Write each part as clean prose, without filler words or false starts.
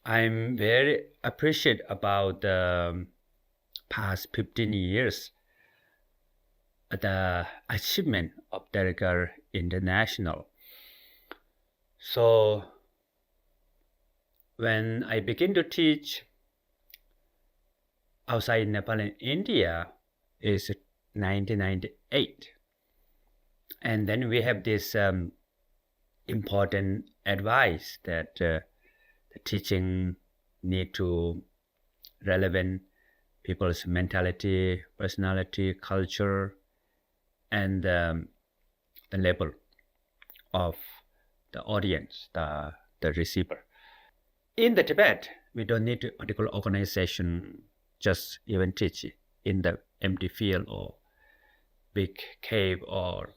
I'm very appreciative about the past 15 years, the achievement of Tergar International. So when I begin to teach outside Nepal and India is 1998. And then we have this important advice that the teaching need to relevant people's mentality, personality, culture, and the level of the audience, the receiver. In the Tibet, we don't need a particular organization, just even teach in the empty field or big cave or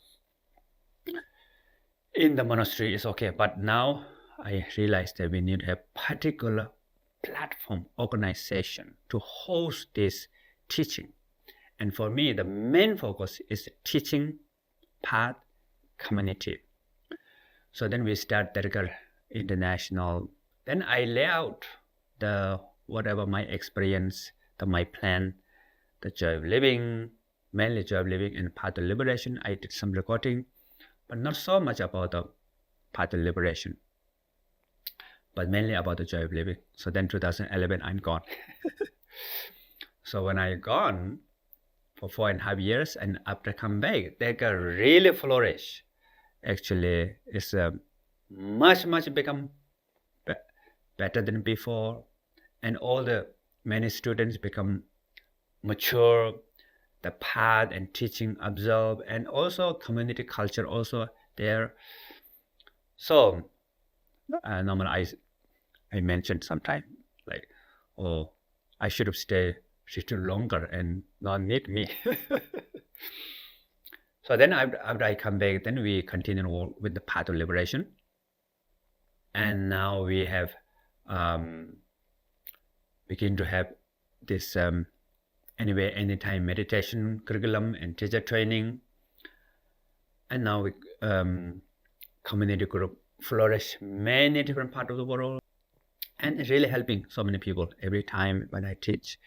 in the monastery is okay. But now I realize that we need to have particular platform organization to host this teaching. And for me, the main focus is teaching path community. So then we start Tergar International. Then I lay out the whatever my experience, my plan, the joy of living, mainly joy of living and path of liberation. I did some recording, but not so much about the path of liberation, but mainly about the joy of living. So then 2011, I'm gone. So when I gone for 4.5 years, and after come back, they got really flourish. Actually, it's much become better than before, and all the many students become mature, the path and teaching observe, and also community culture also there. So normally I mentioned sometime like, oh, I should have stayed little longer and not need me. So then after I come back, then we continue work with the path of liberation, and now we have begin to have this anyway anytime meditation curriculum and teacher training, and now we community group flourish many different parts of the world, and it's really helping so many people. Every time when I teach,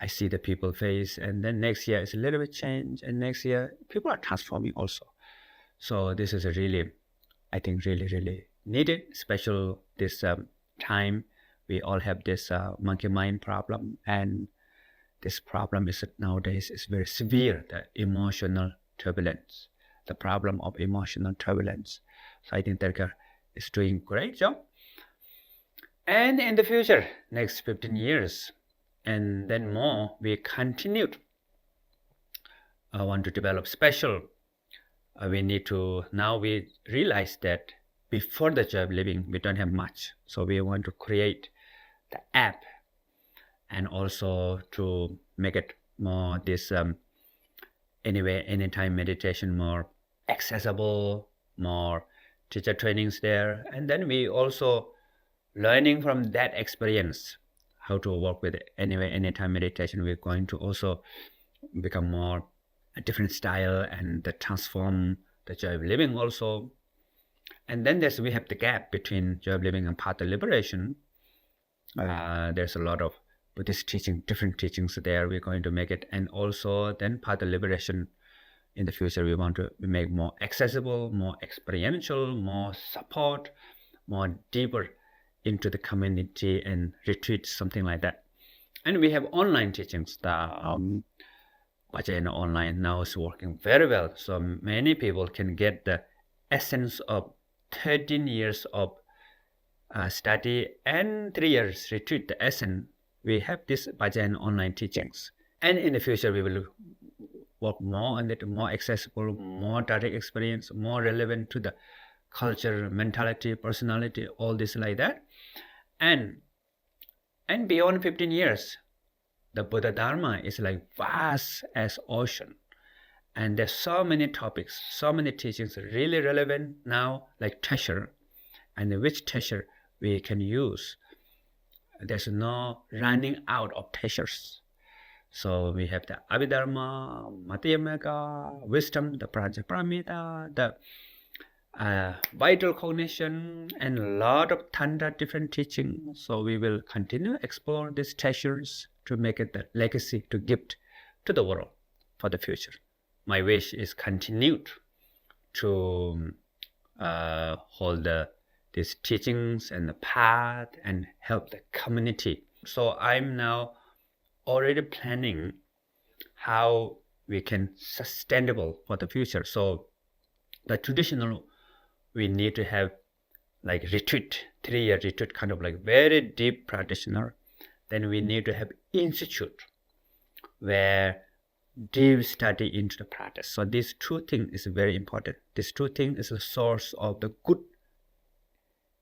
I see the people face, and then next year it's a little bit change, and next year people are transforming also. So this is a really, I think really needed, special this time. We all have this monkey mind problem, and this problem is nowadays is very severe, the emotional turbulence, the problem of emotional turbulence. So I think Tergar is doing great job. And in the future, next 15 years, and then more, we continued. I want to develop special. We need to, now we realize that before the job living, we don't have much. So we want to create the app, and also to make it more this anyway anytime meditation more accessible, more teacher trainings there, and then we also learning from that experience how to work with anyway anytime meditation. We're going to also become more a different style and the transform the joy of living also. And then we have the gap between joy of living and path of liberation. There's a lot of Buddhist teaching, different teachings there. We're going to make it, and also then path of liberation in the future we want to make more accessible, more experiential, more support, more deeper into the community and retreats, something like that. And we have online teachings. The Bhajan online now is working very well. So many people can get the essence of 13 years of study and 3 years retreat, the essence. We have this Bhajan online teachings. And in the future, we will work more on it, more accessible, more direct experience, more relevant to the culture, mentality, personality, all this like that. And beyond 15 years, the Buddha Dharma is like vast as ocean. And there's so many topics, so many teachings really relevant now, like treasure, and which treasure we can use. There's no running out of treasures. So we have the Abhidharma, Madhyamaka, wisdom, the Prajaparamita, the vital cognition, and a lot of tons different teaching. So we will continue explore these treasures to make it a legacy to gift to the world for the future. My wish is continued to hold these teachings and the path and help the community. So I'm now already planning how we can sustainable for the future. So the traditional, we need to have like retreat, 3-year retreat, kind of like very deep practitioner. Then we need to have institute where deep study into the practice. So these two things is very important. These two things is the source of the good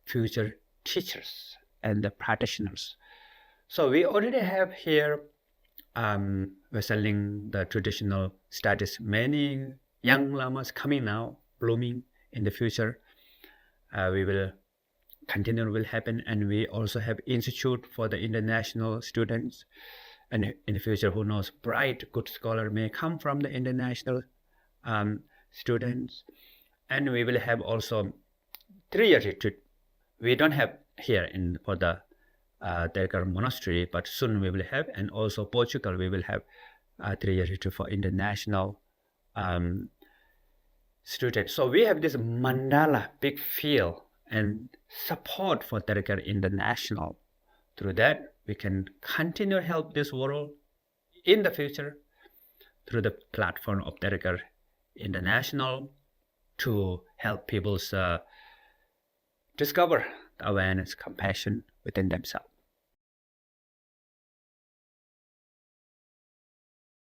future teachers and the practitioners. So we already have here, we're selling the traditional studies. Many young lamas coming now, blooming in the future. We will continue will happen, and we also have institute for the international students. And in the future, who knows, bright, good scholar may come from the international students. And we will have also 3-year retreat. We don't have here for the Tergar monastery, but soon we will have, and also Portugal we will have 3-year retreat for international students. So we have this mandala big field and support for Tergar International. Through that, we can continue to help this world in the future through the platform of Tergar International to help people discover awareness, compassion within themselves.